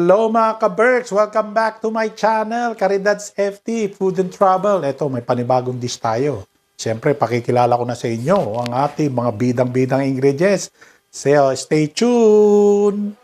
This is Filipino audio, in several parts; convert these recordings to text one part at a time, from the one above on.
Hello mga ka-Berks! Welcome back to my channel, Caridad's FT, Food and Travel. Ito, may panibagong dish tayo. Siyempre, pakikilala ko na sa inyo ang ating mga bidang-bidang ingredients. So, stay tuned!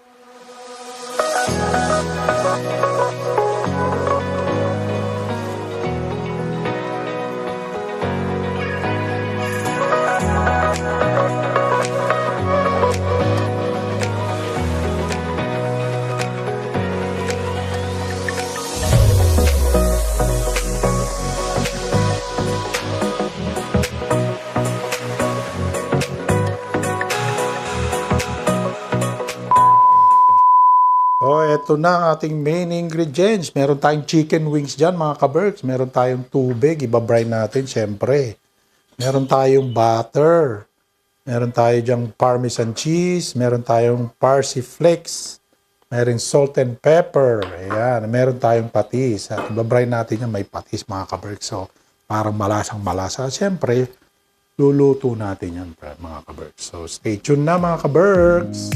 So, ito na ang ating main ingredients. Meron tayong chicken wings dyan, mga ka-Berks. Meron tayong tubig, ibabrine natin, syempre. Meron tayong butter. Meron tayo dyang parmesan cheese. Meron tayong parsley flakes. Meron salt and pepper. Ayan, meron tayong patis. At ibabrine natin yan, may patis, mga ka-Berks. So, parang malasang malasa. Syempre, luluto natin yan, mga ka-Berks. So, stay tuned na, mga ka-Berks.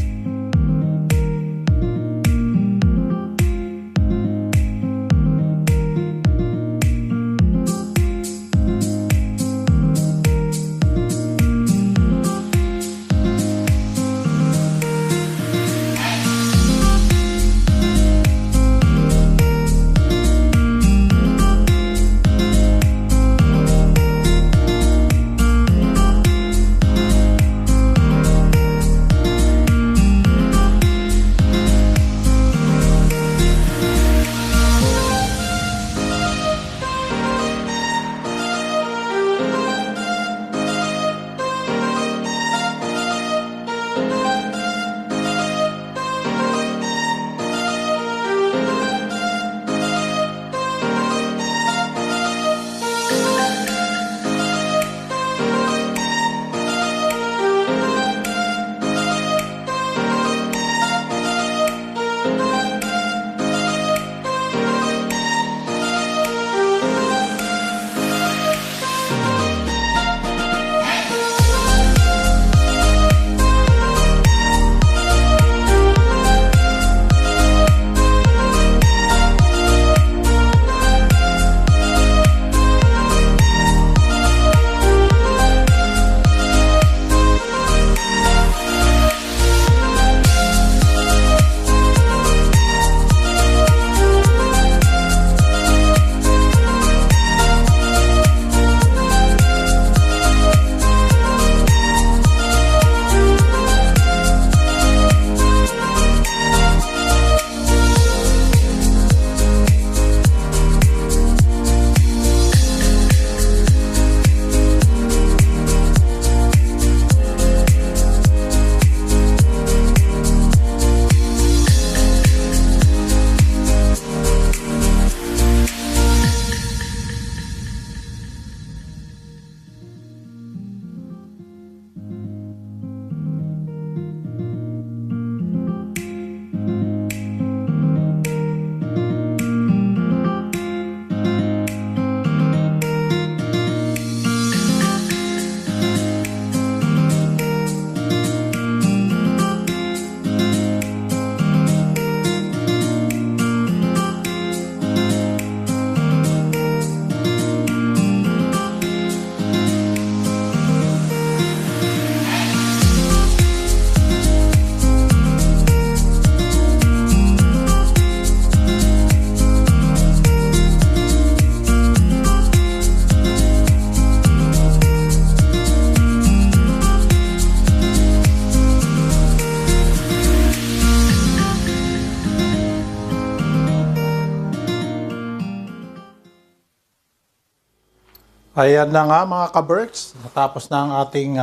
Ayan na nga mga ka-Berks, natapos na ang ating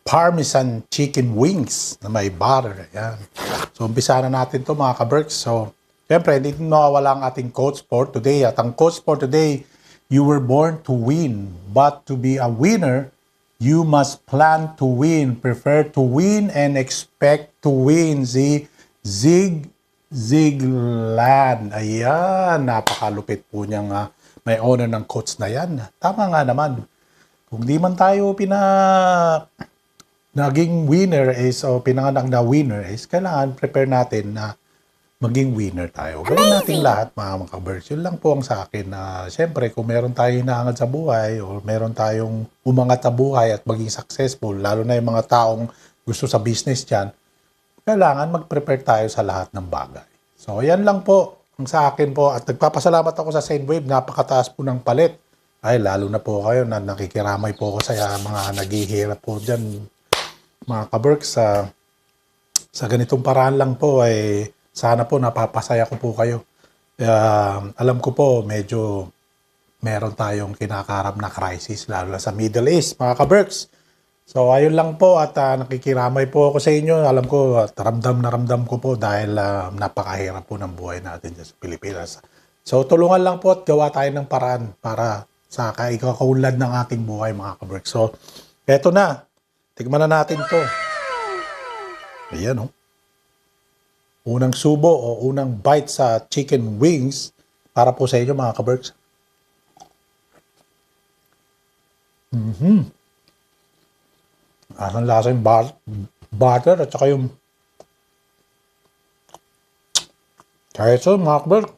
parmesan chicken wings na may butter. Ayan. So, umpisa na natin to mga ka-Berks. So, siyempre, hindi mawawala ang ating quotes for today. At ang quotes for today, you were born to win, but to be a winner, you must plan to win, prefer to win, and expect to win. Zig Ziglar. Ayan, napakalupit po niyang may honor ng quotes na yan. Tama nga naman. Kung di man tayo naging winner is o pinanganak na winner is kailangan prepare natin na maging winner tayo. Gawin natin lahat mga ka-birds. Yun lang po ang sa akin na siyempre kung meron tayong hinahangat sa buhay o meron tayong umangat sa buhay at maging successful, lalo na yung mga taong gusto sa business dyan, kailangan mag-prepare tayo sa lahat ng bagay. So, yan lang po ang sa akin po. At nagpapasalamat ako sa Sendwave. Napakataas po ng palit. Ay, lalo na po kayo na nakikiramay po ako sa mga naghihirap po dyan. Mga ka-Berks, sa ganitong paraan lang po ay sana po napapasaya ko po kayo. Alam ko po medyo meron tayong kinakarap na crisis lalo na sa Middle East, mga ka-Berks. So ayun lang po at nakikiramay po ako sa inyo. Alam ko ramdam na ramdam ko po dahil napakahirap po ng buhay natin dyan sa Pilipinas. So tulungan lang po at gawa tayo ng paraan para sa ikakulad ng ating buhay, mga ka-Berks. So eto na, tikman na natin to. Ayan, oh. Unang subo o unang bite sa chicken wings para po sa inyo, mga ka-Berks. Ang lasa yung butter at saka yung queso, mga ka-Berks.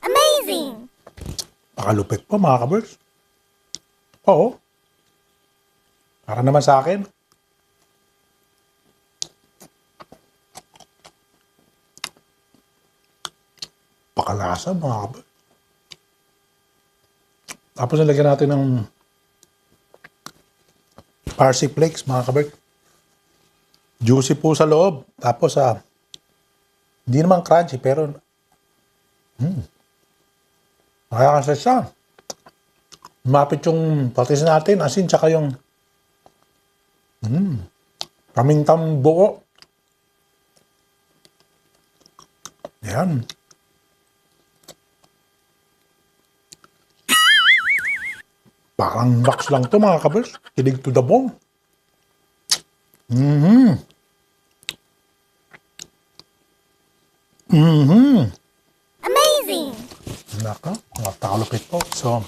Amazing! Pakalupit po, mga ka-Berks. Oo. Para naman sa akin. Pakalasa, mga ka-Berks. Tapos nalagyan natin ng parsley flakes, mga ka-Berks. Juicy po sa loob. Tapos, hindi naman crunchy, pero nakakasa siya. Mapit yung patis natin, asin, tsaka yung pamintang buo. Yan. Parang box lang to, mga ka-Berks. Kilig to the bone. Amazing! Naka, napakalupit po. So,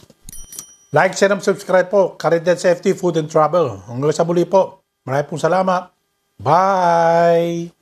like, share, and subscribe po. Career Safety, Food and Travel. Hanggang sa muli po. Maraming pong salamat. Bye!